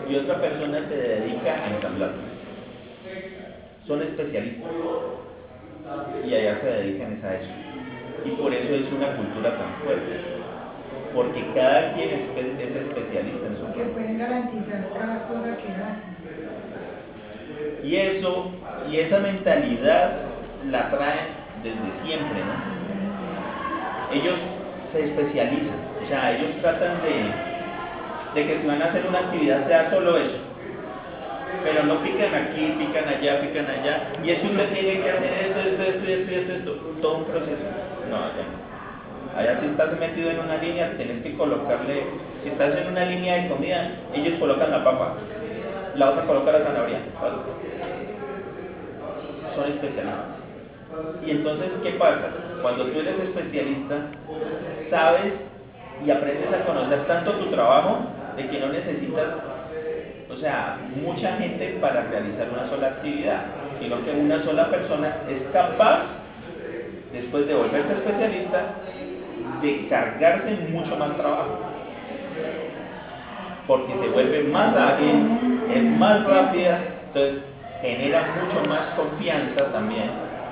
y otra persona se dedica a ensamblar. Son especialistas y allá se dedican a eso. Y por eso es una cultura tan fuerte, porque cada quien es especialista en su Que campo. pueden garantizar cada cosa que hacen. Y eso, y esa mentalidad la traen desde siempre, ¿no? Ellos se especializan, o sea, ellos tratan de que si van a hacer una actividad sea solo eso, pero no pican aquí, pican allá, y eso usted tiene que hacer esto, todo un proceso. No, allá no. Allá si estás metido en una línea, tienes que colocarle, si estás en una línea de comida, ellos colocan la papa, la otra coloca la zanahoria. Son especialistas. Y entonces, ¿qué pasa? Cuando tú eres especialista, sabes y aprendes a conocer tanto tu trabajo de que no necesitas, o sea, mucha gente para realizar una sola actividad, sino que una sola persona es capaz, después de volverse especialista, de cargarse mucho más trabajo, porque se vuelve más ágil, es más rápida, entonces genera mucho más confianza también,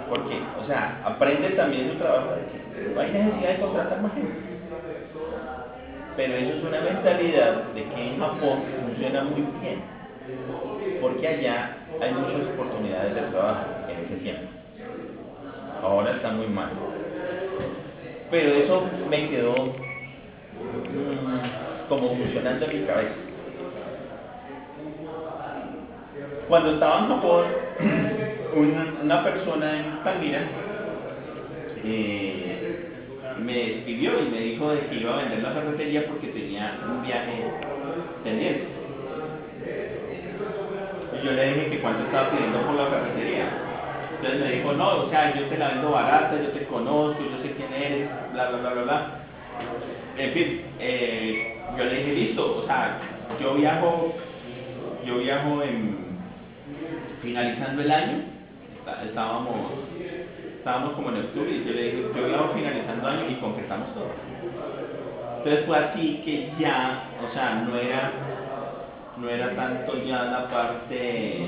porque, o sea, aprende también su trabajo, no hay necesidad de contratar más gente. Pero eso es una mentalidad de que en Japón funciona muy bien, porque allá hay muchas oportunidades de trabajo en ese tiempo. Ahora está muy mal. Pero eso me quedó como funcionando en mi cabeza. Cuando estaba en Japón, una persona en Palmira me escribió y me dijo de que iba a vender la ferretería porque tenía un viaje pendiente. Y yo le dije que cuánto estaba pidiendo por la ferretería. Entonces me dijo, no, o sea, yo te la vendo barata, yo te conozco, yo sé quién eres, bla, bla, bla, bla, bla. En fin, yo le dije, listo, o sea, yo viajo finalizando el año, estábamos como en octubre, y yo le dije, yo viajo finalizando el año y concretamos todo. Entonces fue así que ya, o sea, no era tanto ya la parte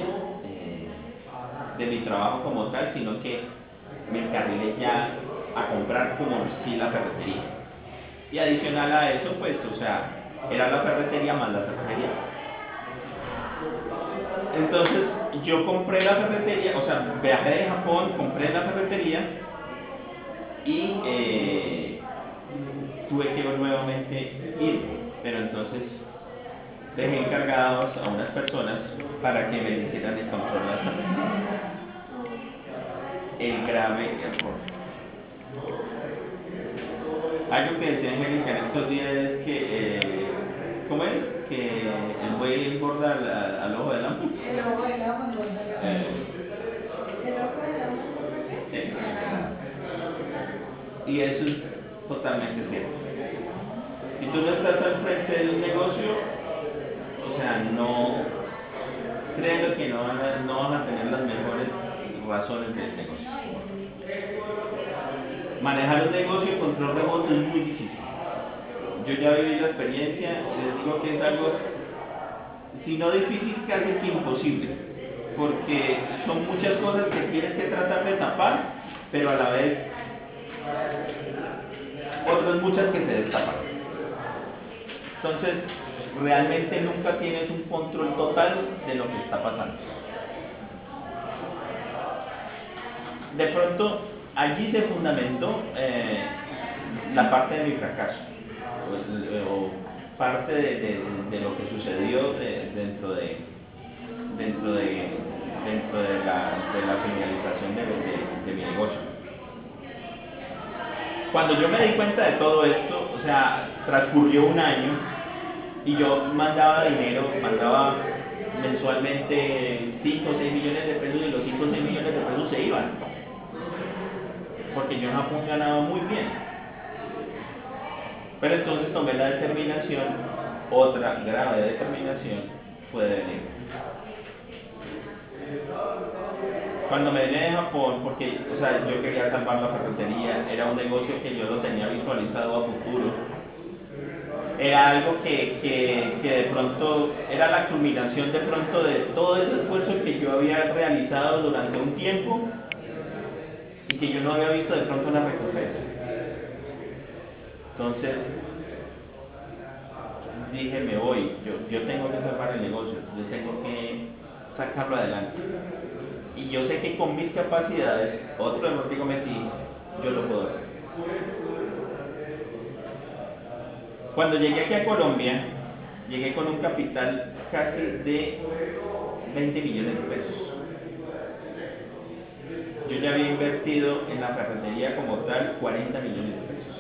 de mi trabajo como tal, sino que me encargué ya a comprar como sí la ferretería. Y adicional a eso, pues, o sea, era la ferretería más la ferretería. Entonces, yo compré la ferretería, o sea, viajé de Japón, compré la ferretería y tuve que nuevamente ir, pero entonces dejé encargados a unas personas para que me hicieran el control de la ferretería. El grave error. Algo que decía Angélica en estos días es que, ¿cómo es? Que el buey engorda al ojo del amo. El ojo del amo engorda al amo. El ojo del amo engorda. Y eso es totalmente cierto. Si tú no estás al frente del negocio, o sea, no, créanlo que no van a tener las mejores razones del negocio. Manejar un negocio en control remoto es muy difícil. Yo ya viví la experiencia, les digo que es algo, si no difícil, casi que imposible, porque son muchas cosas que tienes que tratar de tapar, pero a la vez otras muchas que se destapan. Entonces, realmente nunca tienes un control total de lo que está pasando. De pronto, allí se fundamentó la parte de mi fracaso, o parte de lo que sucedió dentro de la finalización de mi negocio. Cuando yo me di cuenta de todo esto, o sea, transcurrió un año y yo mandaba mensualmente 5 o 6 millones de pesos, y los 5 o 6 millones de pesos se iban, porque yo en Japón ganaba muy bien. Pero entonces tomé la determinación, otra grave determinación, fue de venir. Cuando me vine de Japón, porque, o sea, yo quería salvar la ferretería, era un negocio que yo lo tenía visualizado a futuro. era algo que de pronto era la culminación de pronto de todo ese esfuerzo que yo había realizado durante un tiempo y que yo no había visto de pronto la recompensa. Entonces dije, me voy, yo tengo que salvar el negocio, yo tengo que sacarlo adelante. Y yo sé que con mis capacidades, otro error que cometí, yo lo puedo hacer. Cuando llegué aquí a Colombia, llegué con un capital casi de 20 millones de pesos. Yo ya había invertido en la ferretería como tal 40 millones de pesos.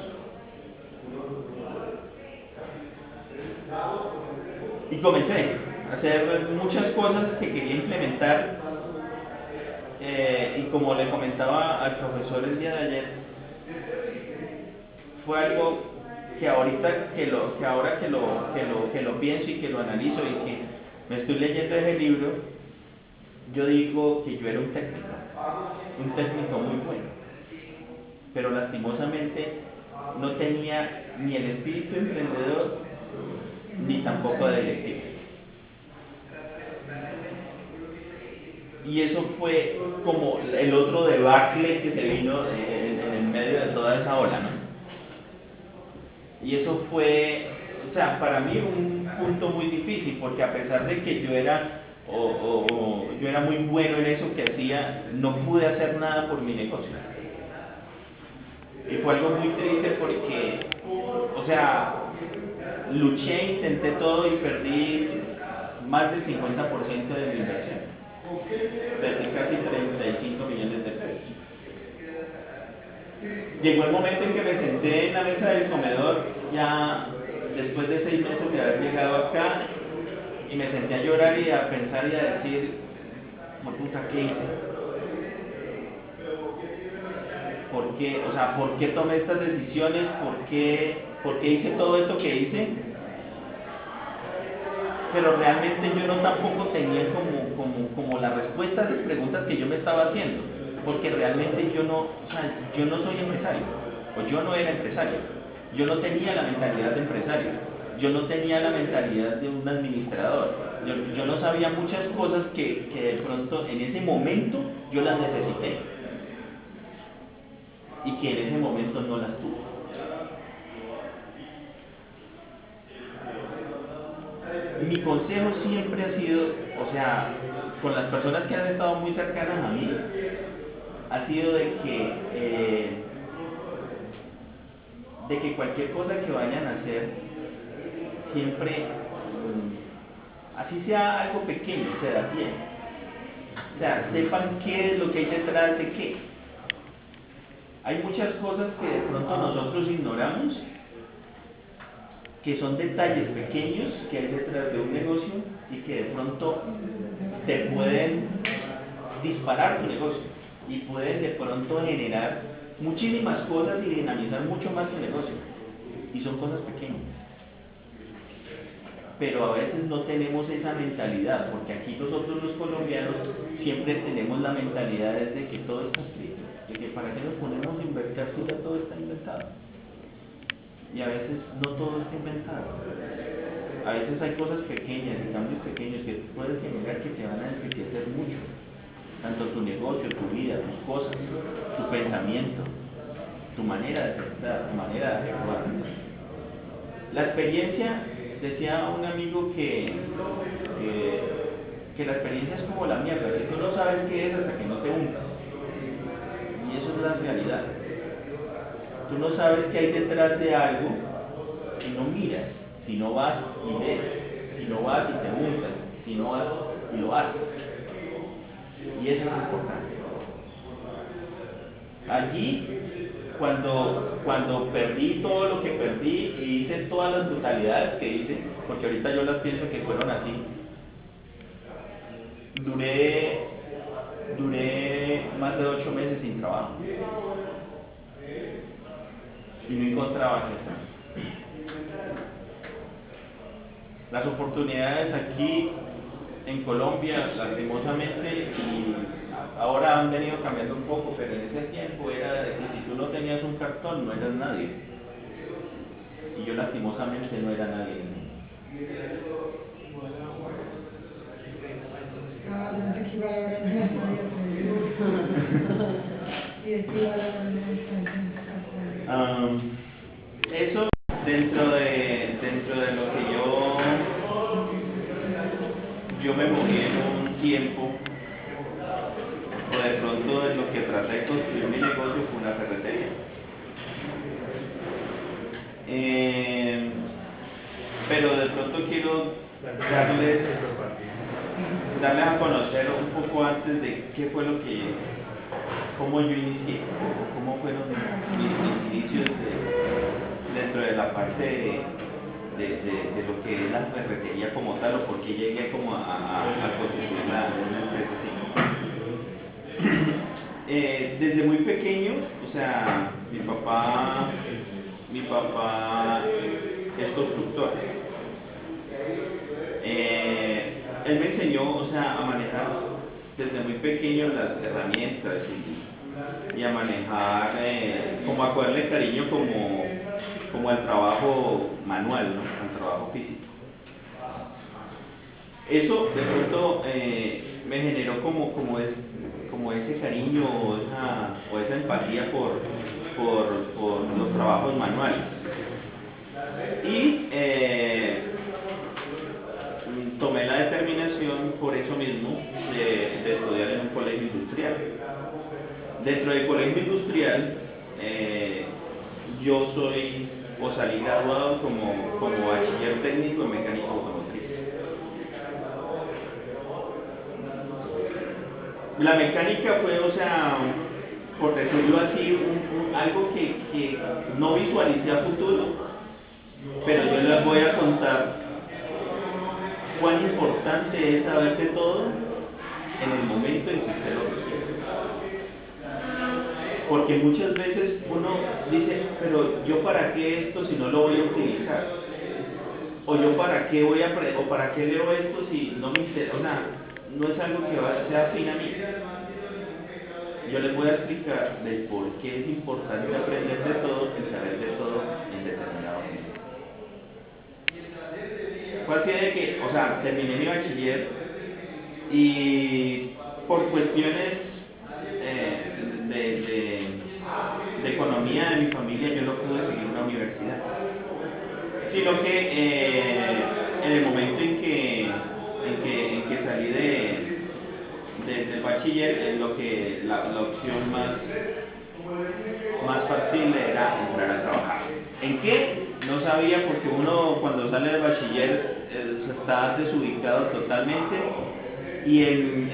Y comencé a hacer muchas cosas que quería implementar. Y como le comentaba al profesor el día de ayer, fue algo que ahorita que lo pienso y que lo analizo y que me estoy leyendo ese libro, yo digo que yo era un técnico muy bueno, pero lastimosamente no tenía ni el espíritu emprendedor ni tampoco de directivo. Y eso fue como el otro debacle que se vino en el medio de toda esa ola, ¿no? Y eso fue, o sea, para mí un punto muy difícil, porque a pesar de que yo era yo era muy bueno en eso que hacía, no pude hacer nada por mi negocio. Y fue algo muy triste porque, o sea, luché, intenté todo y perdí más del 50% de mi inversión. Perdí casi 35 millones de pesos. Llegó el momento en que me senté en la mesa del comedor, ya después de 6 meses de haber llegado acá, y me senté a llorar y a pensar y a decir, por puta, ¿qué hice? ¿Por qué? O sea, ¿por qué tomé estas decisiones? ¿Por qué hice todo esto que hice? Pero realmente yo no tampoco tenía como las respuestas a las preguntas que yo me estaba haciendo, porque realmente yo no soy empresario, o yo no era empresario, yo no tenía la mentalidad de empresario, yo no tenía la mentalidad de un administrador, yo no sabía muchas cosas que de pronto en ese momento yo las necesité, y que en ese momento no las tuve. Mi consejo siempre ha sido, o sea, con las personas que han estado muy cercanas a mí, ha sido de que cualquier cosa que vayan a hacer, siempre, así sea algo pequeño, se da bien. O sea, sepan qué es lo que hay detrás de qué. Hay muchas cosas que de pronto nosotros ignoramos, que son detalles pequeños que hay detrás de un negocio y que de pronto te pueden disparar tu negocio y pueden de pronto generar muchísimas cosas y dinamizar mucho más tu negocio, y son cosas pequeñas, pero a veces no tenemos esa mentalidad, porque aquí nosotros los colombianos siempre tenemos la mentalidad de que todo está escrito, de que para qué nos ponemos a inventar si ya todo está inventado. Y a veces no todo está inventado. A veces hay cosas pequeñas y cambios pequeños que puedes generar que te van a enriquecer mucho. Tanto tu negocio, tu vida, tus cosas, tu pensamiento, tu manera de pensar, tu manera de actuar. La experiencia, decía un amigo que la experiencia es como la mierda, que tú no sabes qué es hasta que no te untas. Y eso es la realidad. Tú no sabes qué hay detrás de algo si no miras, si no vas y ves, si no vas y te untas, si no vas y lo haces. Y eso es importante. Allí, cuando perdí todo lo que perdí y hice todas las brutalidades que hice, porque ahorita yo las pienso que fueron así, duré más de 8 meses sin trabajo. Y no encontraba qué hacer. Las oportunidades aquí en Colombia, lastimosamente, y ahora han venido cambiando un poco, pero en ese tiempo era de que si tú no tenías un cartón no eras nadie. y yo lastimosamente no era nadie en el mundo. Eso dentro de lo que yo me moví en un tiempo, o de pronto de lo que traté de construir mi negocio fue una ferretería. Pero de pronto quiero darles a conocer un poco antes de qué fue cómo yo inicié, cómo fueron mis inicios dentro de la parte de lo que es la ferretería como tal, o por qué llegué como a constituir una empresa así. Desde muy pequeño, o sea, mi papá es constructor. Él me enseñó, o sea, a manejar desde muy pequeño las herramientas y a manejar, como a cogerle cariño como al trabajo manual, ¿no? Al trabajo físico. Eso de pronto me generó como ese cariño o esa empatía por los trabajos manuales. Y tomé la determinación por eso mismo de estudiar en un colegio industrial. Dentro del colegio industrial yo salí graduado como bachiller técnico en mecánica automotriz. La mecánica fue, o sea, por decirlo así, algo que no visualicé a futuro, pero yo les voy a contar cuán importante es saber de todo en el momento en que usted lo requiere. Porque muchas veces uno dice, pero yo para qué esto si no lo voy a utilizar, o yo para qué o para qué leo esto si no me interesa, o sea, no es algo que sea afín a mí. Yo les voy a explicar del por qué es importante aprender de todo y saber de todo en determinado momento. Fue así de que, o sea, terminé mi bachiller y por cuestiones de economía de mi familia yo no pude seguir una universidad, sino que en el momento en que salí del bachiller, la opción más factible era entrar a trabajar. ¿En qué? No sabía, porque uno cuando sale del bachiller está desubicado totalmente, y en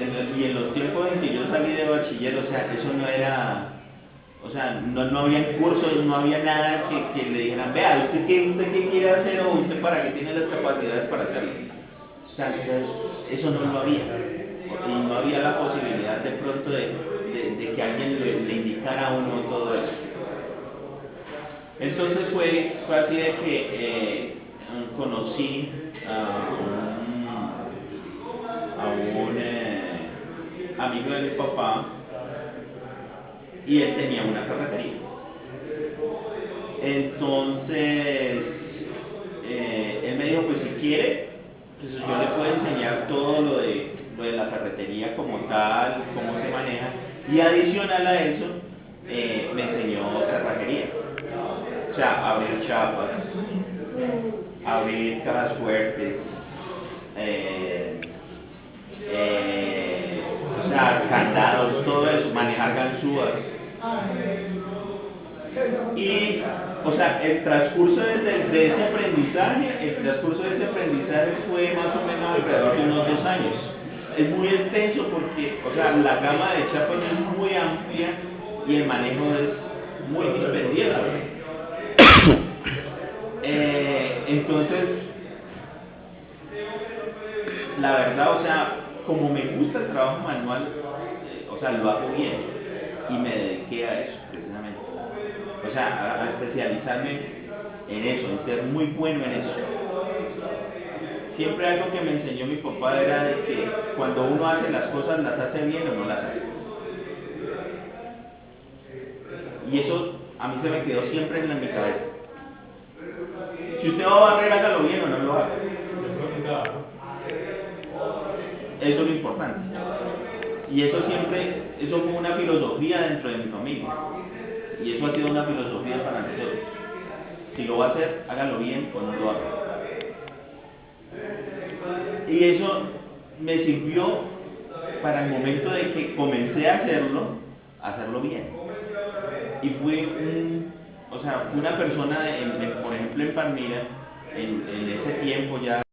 los tiempos en que yo salí de bachiller, o sea, eso no era, o sea, no había cursos, no había nada que le dijeran, vea, ¿usted qué quiere hacer o usted para qué tiene las capacidades para hacerlo? O sea, eso no lo había, y no había la posibilidad de pronto de que alguien le indicara a uno todo eso. Entonces fue así de que conocí a un amigo de mi papá, y él tenía una ferretería. Entonces él me dijo, pues si quiere, pues yo le puedo enseñar todo lo de la ferretería como tal, cómo se maneja, y adicional a eso me enseñó cerrajería, o sea, abrir chapas, abrir cajas fuertes, o sea, candados, todo eso, manejar ganzúas. Y, o sea, el transcurso de ese aprendizaje fue más o menos alrededor de unos 2 años. Es muy extenso porque, o sea, la gama de chapas es muy amplia y el manejo es muy dispendioso. Entonces, la verdad, o sea, como me gusta el trabajo manual, o sea, lo hago bien y me dediqué a eso precisamente. O sea, a especializarme en eso, en ser muy bueno en eso. Siempre algo que me enseñó mi papá era de que cuando uno hace las cosas, las hace bien o no las hace. Y eso a mí se me quedó siempre en mi cabeza. Si usted va a barrer, hágalo bien o no lo haga. Eso es lo importante. Y eso siempre, eso fue una filosofía dentro de mi familia. Y eso ha sido una filosofía para nosotros. Si lo va a hacer, hágalo bien o no lo haga. Y eso me sirvió para el momento de que comencé a hacerlo bien. Y fui una persona, por ejemplo en Palmira, en ese tiempo ya